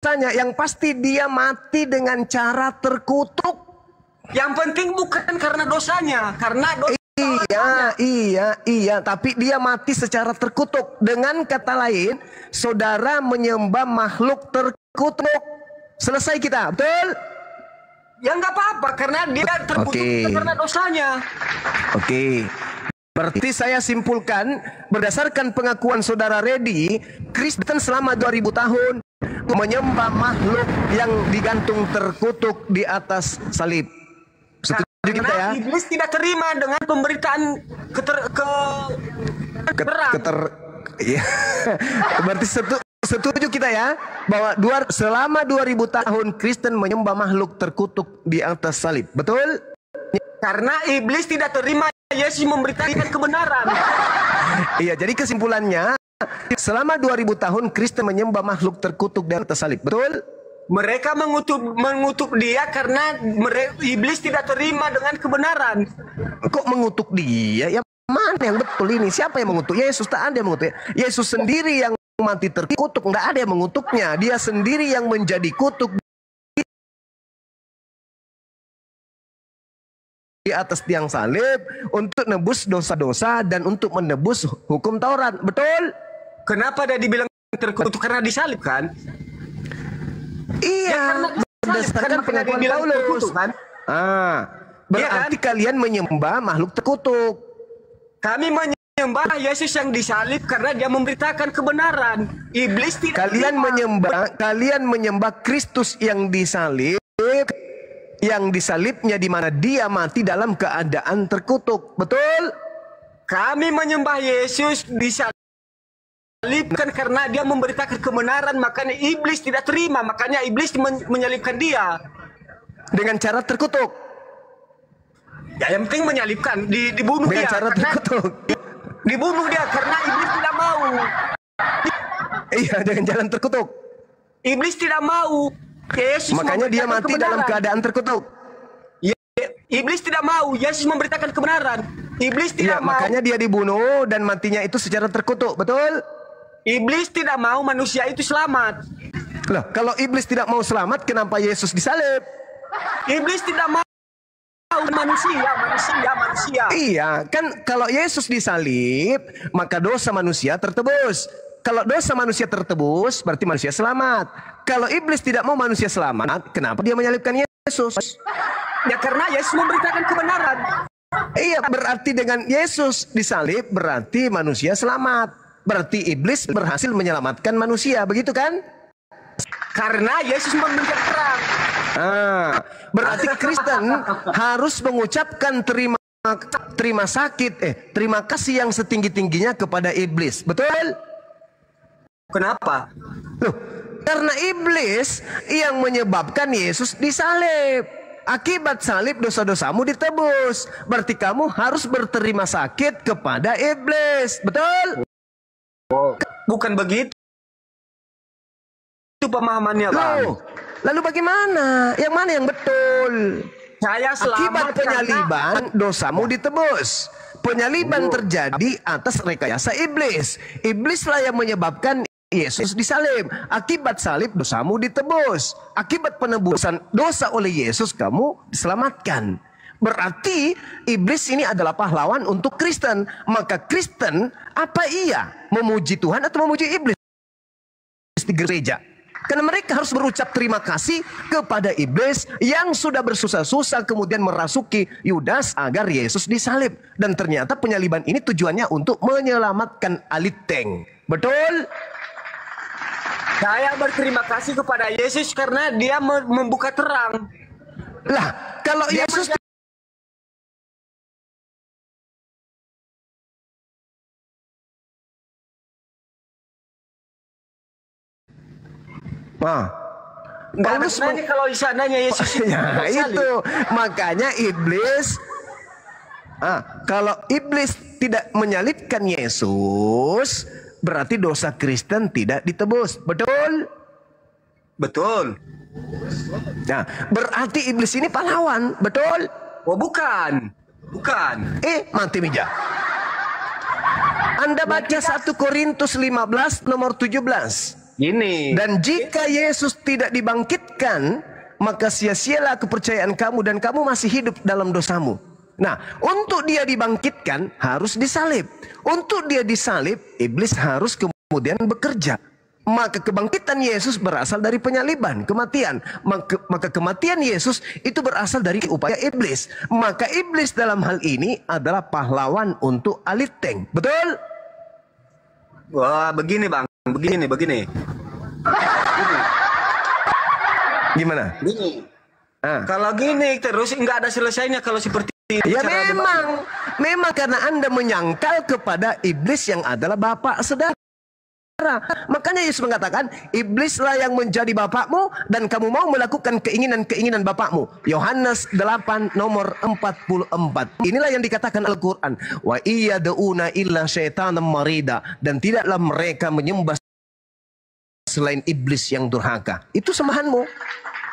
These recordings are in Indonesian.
dosanya. Yang pasti dia mati dengan cara terkutuk. Yang penting bukan karena dosanya, karena dosa. Iya, tapi dia mati secara terkutuk. Dengan kata lain, saudara menyembah makhluk terkutuk. Selesai kita, betul? Ya nggak apa-apa, karena dia terkutuk karena dosanya. Oke. Berarti saya simpulkan, berdasarkan pengakuan saudara Redi, Kristen selama 2000 tahun menyembah makhluk yang digantung terkutuk di atas salib. Kita ya? Iblis tidak terima dengan pemberitaan ya. Berarti setuju kita ya bahwa selama 2000 tahun Kristen menyembah makhluk terkutuk di atas salib. Betul? Karena iblis tidak terima Yesus memberitakan kebenaran. Iya, jadi kesimpulannya selama 2000 tahun Kristen menyembah makhluk terkutuk di atas salib. Betul? Mereka mengutuk dia karena iblis tidak terima dengan kebenaran. Kok mengutuk dia? Yang mana yang betul ini? Siapa yang mengutuk? Yesus, tak ada yang mengutuk. Yesus sendiri yang mati terkutuk, nggak ada yang mengutuknya. Dia sendiri yang menjadi kutuk di atas tiang salib untuk nebus dosa-dosa dan untuk menebus hukum Taurat. Betul? Kenapa dia dibilang terkutuk? Karena disalib kan? Iya, berdasarkan pengakuan Paulus kan? Berarti kalian menyembah makhluk terkutuk. Kami menyembah Yesus yang disalib karena dia memberitakan kebenaran. Iblis tidak. Kalian menyembah Kristus yang disalib, yang disalibnya di mana dia mati dalam keadaan terkutuk. Betul? Kami menyembah Yesus disalib kan karena dia memberitakan kebenaran, makanya iblis tidak terima, makanya iblis menyalibkan dia dengan cara terkutuk. Ya, yang penting menyalibkan, dibunuh dengan dia cara terkutuk. Dibunuh dia karena iblis tidak mau. Iya, dengan jalan terkutuk. Iblis tidak mau. Yesus makanya dia mati kebenaran dalam keadaan terkutuk. Iblis tidak mau. Yesus memberitakan kebenaran. Iblis tidak mau. Makanya dia dibunuh dan matinya itu secara terkutuk. Betul? Iblis tidak mau manusia itu selamat. Loh, kalau iblis tidak mau selamat, kenapa Yesus disalib? Iblis tidak mau manusia. Iya, kan kalau Yesus disalib, maka dosa manusia tertebus. Kalau dosa manusia tertebus, berarti manusia selamat. Kalau iblis tidak mau manusia selamat, kenapa dia menyalibkan Yesus? Ya karena Yesus memberitakan kebenaran. Iya, berarti dengan Yesus disalib, berarti manusia selamat. Berarti iblis berhasil menyelamatkan manusia, begitu kan? Karena Yesus memberikan terang. Berarti Kristen harus mengucapkan terima kasih yang setinggi-tingginya kepada iblis. Betul? Kenapa? Loh, karena iblis yang menyebabkan Yesus disalib. Akibat salib dosa-dosamu ditebus. Berarti kamu harus berterima sakit kepada iblis. Betul? Bukan begitu. Itu pemahamannya, Bang. Lalu bagaimana? Yang mana yang betul? Saya selamat akibat penyaliban dosamu ditebus. Penyaliban terjadi atas rekayasa iblis. Iblislah yang menyebabkan Yesus disalib. Akibat salib dosamu ditebus. Akibat penebusan dosa oleh Yesus kamu diselamatkan. Berarti iblis ini adalah pahlawan untuk Kristen. Maka Kristen, apa iya? Memuji Tuhan atau memuji iblis di gereja? Karena mereka harus berucap terima kasih kepada iblis yang sudah bersusah-susah kemudian merasuki Yudas agar Yesus disalib. Dan ternyata penyaliban ini tujuannya untuk menyelamatkan Aliteng. Betul? Saya berterima kasih kepada Yesus karena dia membuka terang. Lah, kalau dia Yesus Paulus kalau seandainya Yesus ya itu makanya iblis kalau iblis tidak menyalibkan Yesus, berarti dosa Kristen tidak ditebus. Betul? Betul. Nah, berarti iblis ini pahlawan. Betul? Oh, bukan. Mati meja. Anda baca 1 Korintus 15 nomor 17. Gini. Dan jika Yesus tidak dibangkitkan, maka sia-sialah kepercayaan kamu dan kamu masih hidup dalam dosamu. Nah, untuk dia dibangkitkan harus disalib. Untuk dia disalib, iblis harus kemudian bekerja. Maka kebangkitan Yesus berasal dari penyaliban, kematian. Maka kematian Yesus itu berasal dari upaya iblis. Maka iblis dalam hal ini adalah pahlawan untuk Aliteng. Betul? Wah, begini Bang. Begini. Gimana? Gini. Ah. Kalau gini terus nggak ada selesainya kalau seperti ini. Ya cara memang karena Anda menyangkal kepada iblis yang adalah bapak saudara. Makanya Yesus mengatakan, iblislah yang menjadi bapakmu dan kamu mau melakukan keinginan-keinginan bapakmu. Yohanes 8 nomor 44. Inilah yang dikatakan Al-Quran. Wa iyad'una illa syaitanam marida. Dan tidaklah mereka menyembah selain iblis yang durhaka. Itu sembahanmu,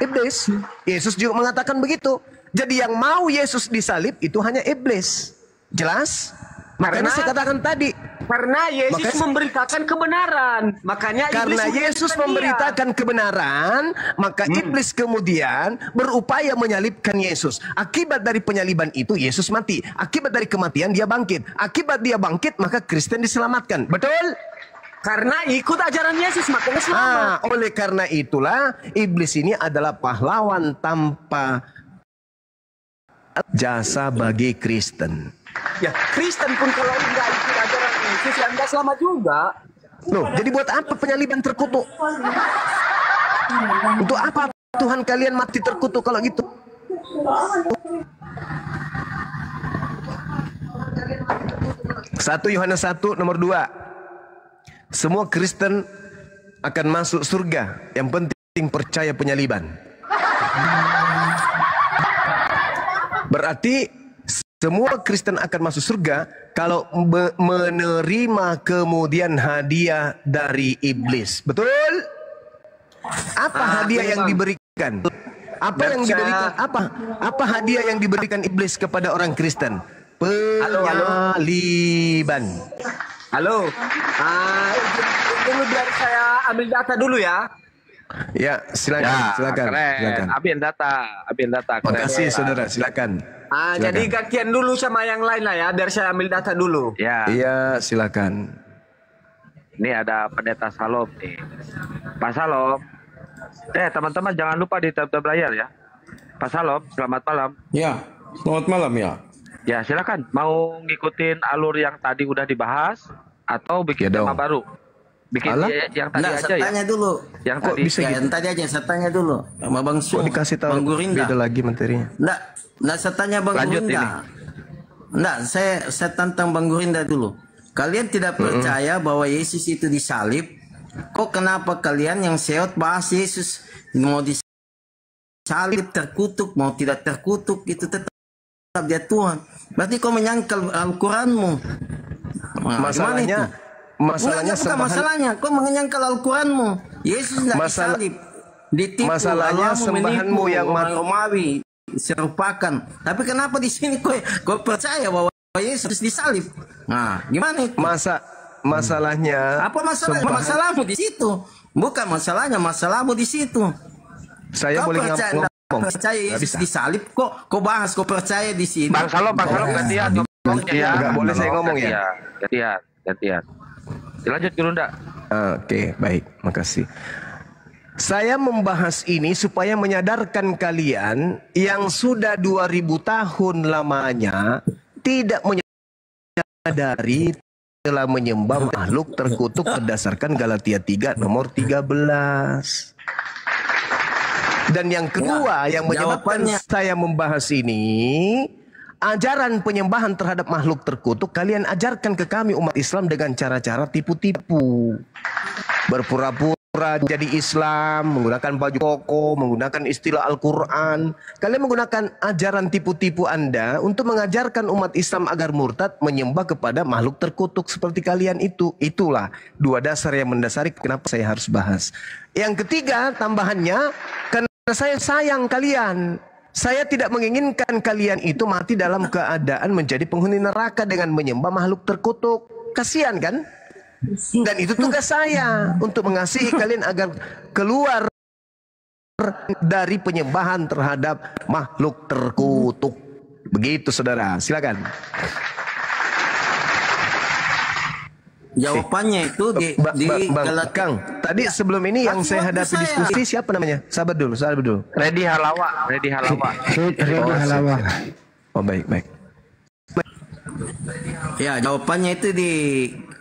iblis. Yesus juga mengatakan begitu. Jadi yang mau Yesus disalib itu hanya iblis. Jelas? Makanya saya katakan tadi, karena Yesus memberitakan kebenaran. Makanya karena Yesus memberitakan kebenaran, maka iblis kemudian berupaya menyalibkan Yesus. Akibat dari penyaliban itu Yesus mati. Akibat dari kematian dia bangkit. Akibat dia bangkit maka Kristen diselamatkan. Betul? Karena ikut ajaran Yesus makanya selamat. Oleh karena itulah iblis ini adalah pahlawan tanpa jasa bagi Kristen. Ya, Kristen pun kalau enggak ikut ajaran Yesus ya enggak selamat juga. Loh, jadi buat apa penyaliban terkutuk? Untuk apa Tuhan kalian mati terkutuk kalau gitu? 1 Yohanes 1 nomor 2. Semua Kristen akan masuk surga. Yang penting percaya penyaliban. Berarti semua Kristen akan masuk surga kalau menerima kemudian hadiah dari iblis. Betul? Apa hadiah yang diberikan? Apa yang diberikan? Apa hadiah yang diberikan iblis kepada orang Kristen? Penyaliban. Halo. Dulu biar saya ambil data dulu ya. Ya, silakan. Ambil data. Makasih saudara, silakan. Jadi gantian dulu sama yang lain lah ya, biar saya ambil data dulu. Ya. Iya, silakan. Ini ada pendeta Salom nih. Pak Salom. Teman-teman jangan lupa di tab layar ya. Pak Salom, selamat malam. Ya, selamat malam ya. Ya, silakan. Mau ngikutin alur yang tadi udah dibahas atau bikin tema baru? Bikin yang tadi aja ya. Tanya dulu. Yang kok tadi bisa gitu? Yang tadi aja saya tanya dulu. Sama Bang Su. Kok dikasih tahu Bang Gurinda. beda lagi materinya? Nggak saya tanya Bang Gurinda. Nggak, saya tantang Bang Gurinda dulu. Kalian tidak percaya bahwa Yesus itu disalib? Kok kenapa kalian yang seot bahas Yesus mau disalib, terkutuk, mau tidak terkutuk, itu tetap dia Tuhan. Berarti kau menyangkal Al-Quranmu. Masalahnya bukan masalahnya. Kau menyangkal Al-Quranmu. Yesus tidak disalib. Ditipu. Masalahnya sembahanmu yang Romawi serupakan. Tapi kenapa di sini kau percaya bahwa Yesus disalib? Nah, gimana itu? Masalahnya apa masalahmu di situ? Bukan masalahnya, masalahmu di situ. Saya boleh ngomong. Percaya Yesus disalib kok bahas kok percaya di sini. Bang Salom gantian ngomongnya ya. Enggak boleh saya ngomong ya. Gantian. Lanjut Gurunda. Oke, baik, makasih. Saya membahas ini supaya menyadarkan kalian yang sudah 2000 tahun lamanya tidak menyadari telah menyembah makhluk terkutuk berdasarkan Galatia 3 nomor 13. Dan yang kedua yang menyebabkan saya membahas ini, ajaran penyembahan terhadap makhluk terkutuk kalian ajarkan ke kami umat Islam dengan cara-cara tipu-tipu. Berpura-pura jadi Islam, menggunakan baju koko, menggunakan istilah Al-Quran. Kalian menggunakan ajaran tipu-tipu Anda untuk mengajarkan umat Islam agar murtad menyembah kepada makhluk terkutuk seperti kalian itu. Itulah dua dasar yang mendasari kenapa saya harus bahas. Yang ketiga tambahannya, karena saya sayang kalian. Saya tidak menginginkan kalian itu mati dalam keadaan menjadi penghuni neraka dengan menyembah makhluk terkutuk. Kasihan kan? Dan itu tugas saya untuk mengasihi kalian agar keluar dari penyembahan terhadap makhluk terkutuk. Begitu saudara, silakan. Jawabannya itu di Kang, tadi sebelum ini yang saya hadapi diskusi siapa namanya? Sabar dulu. Redi Halawa. Redi Halawa. Oh baik. Ya, jawabannya itu di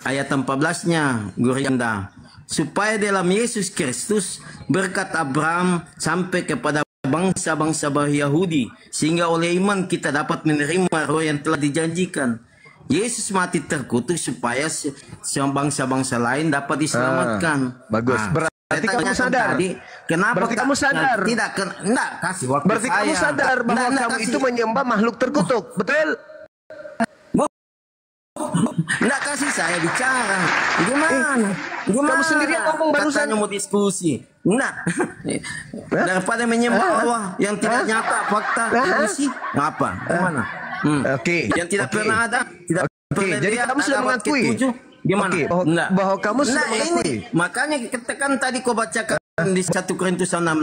ayat 14-nya, Gurinda. Supaya dalam Yesus Kristus berkat Abraham sampai kepada bangsa-bangsa Yahudi, sehingga oleh iman kita dapat menerima roh yang telah dijanjikan. Yesus mati terkutuk supaya bangsa-bangsa lain dapat diselamatkan. Bagus. Berarti kamu sadar. Kenapa? Berarti kamu sadar. Tidak, kasih waktu. Berarti saya. kamu sadar bahwa kamu itu menyembah makhluk terkutuk, betul? Enggak kasih saya bicara. Gimana? Kamu sendiri yang ngomong barusan. Katanya mau diskusi. Enggak. Daripada menyembah Allah yang tidak nyata fakta diskusi. Apa? Gimana? Oke. Yang tidak pernah ada. Tidak pernah jadi lihat, kamu sudah ada mengakui. Gimana? Bahwa kamu sudah mengakui. Ini, makanya kan tadi kau bacakan di 1 Korintus 16.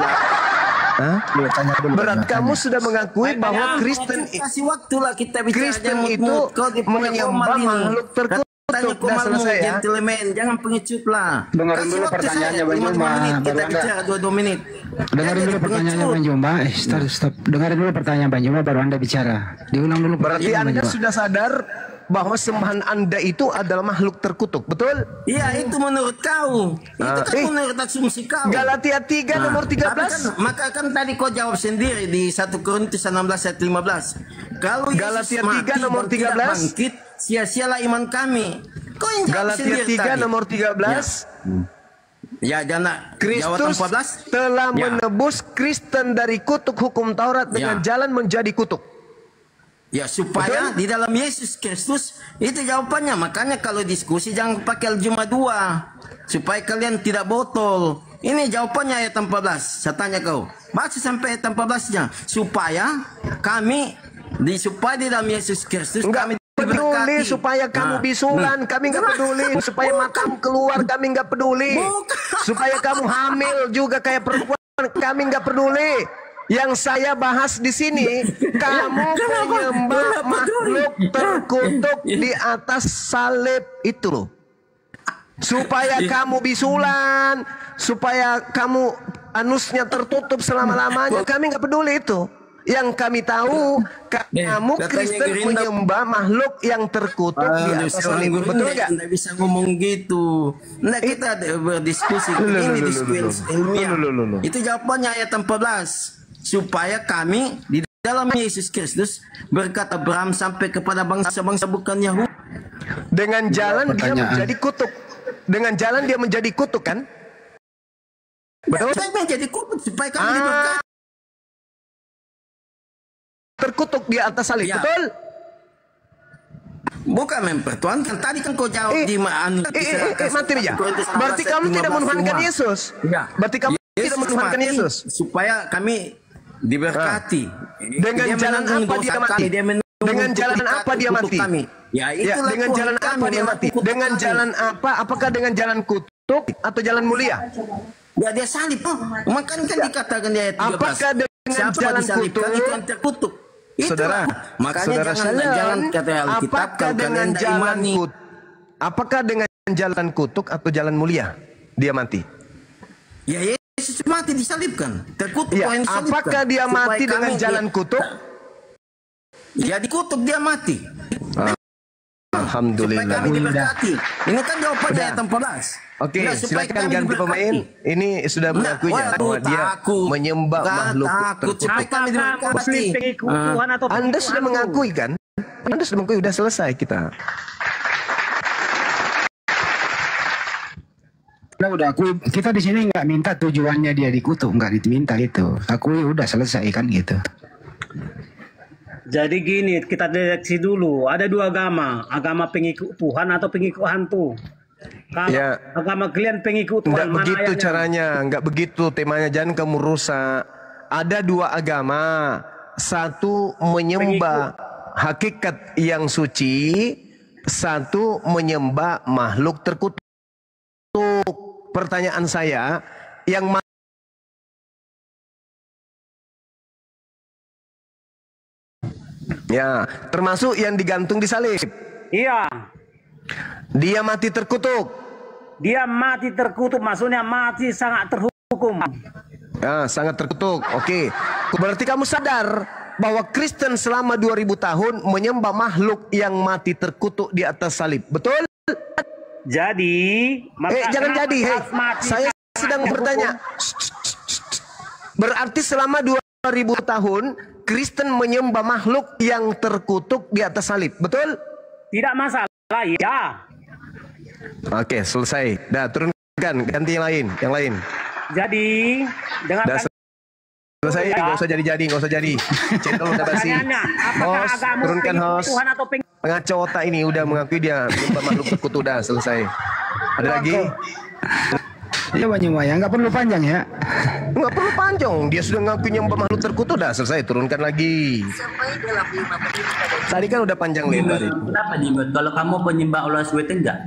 Berat kamu sudah mengakui bahwa Kristen kasih waktu lah kita bicara. Kristen itu menyembah makhluk terkutuk. Sudah selesai ya. Gentleman, jangan pengecut lah. Dengarin dulu pertanyaannya Bang Jumba. Kita bicara 2 menit. Dengarin dulu pertanyaannya Bang Jumba. Stop. Dengarin dulu pertanyaan Bang Jumba baru Anda bicara. Diulang dulu. Berarti Anda sudah sadar bahwa sembahan Anda itu adalah makhluk terkutuk, betul? Iya, itu menurut kau. Itu kan menurut asumsi kau. Galatia 3 nomor 13. Maka kan tadi kau jawab sendiri di 1 Korintus 16 ayat 15. Kalau Galatia 3 nomor 13. Bangkit, sia-sialah iman kami. Kau yang jawab Galatia 3 nomor 13. Ya, jangan. Kristus telah menebus Kristen dari kutuk hukum Taurat dengan jalan menjadi kutuk. Ya, supaya di dalam Yesus Kristus itu jawabannya. Makanya kalau diskusi jangan pakai Al-Jum'ah 2 supaya kalian tidak botol. Ini jawabannya ayat 14. Saya tanya kau, baca sampai ayat 14-nya. Supaya kami supaya di dalam Yesus Kristus kami peduli, supaya kamu bisulan, kami nggak peduli. Supaya matamu keluar, kami nggak peduli. Supaya kamu hamil juga kayak perempuan, kami nggak peduli. Yang saya bahas di sini, kamu menyembah makhluk terkutuk di atas salib itu loh. Supaya kamu bisulan, supaya kamu anusnya tertutup selama-lamanya, kami nggak peduli itu. Yang kami tahu, kamu Kristen menyembah makhluk yang terkutuk di atas salib. Betul nggak? Anda bisa ngomong gitu. Nah, kita berdiskusi. Ini diskusi ilmiah. Itu jawabannya ayat 14. Supaya kami di dalam Yesus Kristus berkat Abraham sampai kepada bangsa-bangsa bukan Yahudi. Dengan jalan dia menjadi kutuk. Dengan jalan dia menjadi kutuk kan? Betul. Menjadi kutuk supaya kami diberkati. Terkutuk di atas salib, betul? Bukan mempertuankan. Tadi kan kau jawab di mati aja. Berarti kamu tidak menuhankan Yesus. Berarti kamu tidak menuhankan Yesus. Supaya kami diberkati. Dengan jalan apa dia mati? Dengan jalan apa dia mati? Ya, dengan jalan apa dia mati? Dengan jalan apa? Apakah dengan jalan kutuk atau jalan mulia? Ya, dia salib. Makanya kan dikatakan di ayat 13. Apakah dengan jalan kutuk? Itu yang terkutuk. Saudara, makanya jangan kata Alkitab kalau kalian imani. Apakah dengan jalan kutuk atau jalan mulia dia mati? Ya, Yesus mati disalibkan. Terkutuk yang disalibkan. Apakah dia mati dengan jalan kutuk? Ya, dikutuk dia mati. Alhamdulillah. Supaya kami diberkati. Ini kan jawabannya ayat 14. Oke, silakan ganti pemain. Ini sudah mengakuinya bahwa dia menyembah makhluk terkutuk. Anda sudah mengakui kan? Anda sudah mengakui, sudah selesai kita. Udah akui, kita di sini nggak minta tujuannya dia dikutuk, nggak diminta itu. Akui udah selesai kan gitu. Jadi gini, kita deteksi dulu. Ada 2 agama, agama pengikut Tuhan atau pengikut hantu. Kalau agama kalian pengikut Tuhan, nggak begitu caranya, nggak begitu temanya. Jangan kamu rusak. Ada 2 agama, satu menyembah hakikat yang suci, satu menyembah makhluk terkutuk. pertanyaan saya, yang ya, termasuk yang digantung di salib. Iya. Dia mati terkutuk. Dia mati terkutuk, maksudnya mati sangat terhukum. Ya, sangat terkutuk. Oke. Berarti kamu sadar bahwa Kristen selama 2000 tahun menyembah makhluk yang mati terkutuk di atas salib. Betul? Jadi, jangan jadi. Saya sedang bertanya. Berarti selama 2000 tahun Kristen menyembah makhluk yang terkutuk di atas salib. Betul? Tidak masalah, ya. Oke, selesai. Dah, turunkan, ganti yang lain. Jadi, dengan selesai, nggak usah jadi. Cendol udah basi. Host, turunkan host. Pengaco otak ini udah mengakui dia menyembah makhluk terkutuk, dah selesai. Ada lagi? Ya banyak, nggak perlu panjang ya. Nggak perlu panjang, dia sudah ngaku nyembah makhluk terkutuk, dah selesai, turunkan lagi. Tadi kan udah panjang lebar itu. Kenapa Jimbot? Kalau kamu penyembah Allah SWT enggak?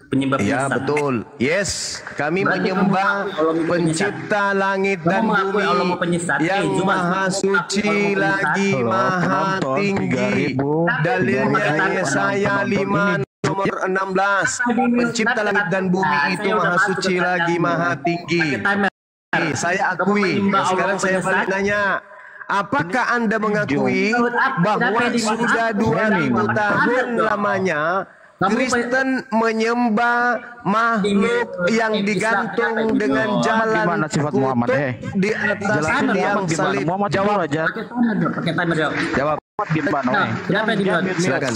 Penyembah ya penyesat. Betul. Yes, kami Berarti menyembah penyesat. pencipta langit dan mengakui Allah bumi mau penyesat. yang Cuma maha suci lagi maha tinggi. Dalilnya Yesaya 5 nomor 16. Pencipta langit dan bumi itu maha suci lagi maha tinggi. Saya akui. Sekarang saya balik nanya. Apakah Anda mengakui bahwa sudah 2000 tahun lamanya Kristen menyembah makhluk yang digantung dengan jalan terkutuk di atas tiang salib? Jawab aja. Pakai timer dong. Jawab. Kenapa Jimbot? Silakan.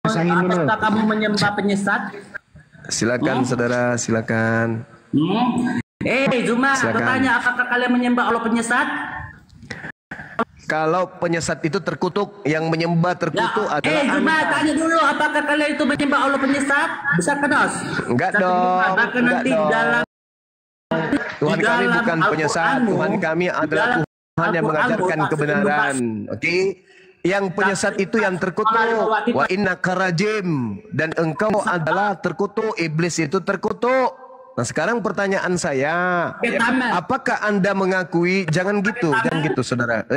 Apakah kamu menyembah penyesat? Silakan saudara, silakan. Zuma, bertanya, apakah kalian menyembah Allah penyesat? Kalau penyesat itu terkutuk, yang menyembah terkutuk adalah Zuma, tanya dulu, apakah kalian itu menyembah Allah penyesat? Bisa kenos? Enggak dong. Nanti dalam Tuhan kami bukan penyesat. Tuhan kami adalah Tuhan yang mengajarkan kebenaran. Oke? Yang penyesat itu yang terkutuk. Wa innaka rajim. Dan engkau adalah terkutuk. Iblis itu terkutuk. Nah sekarang pertanyaan saya, apakah Anda mengakui, jangan gitu saudara.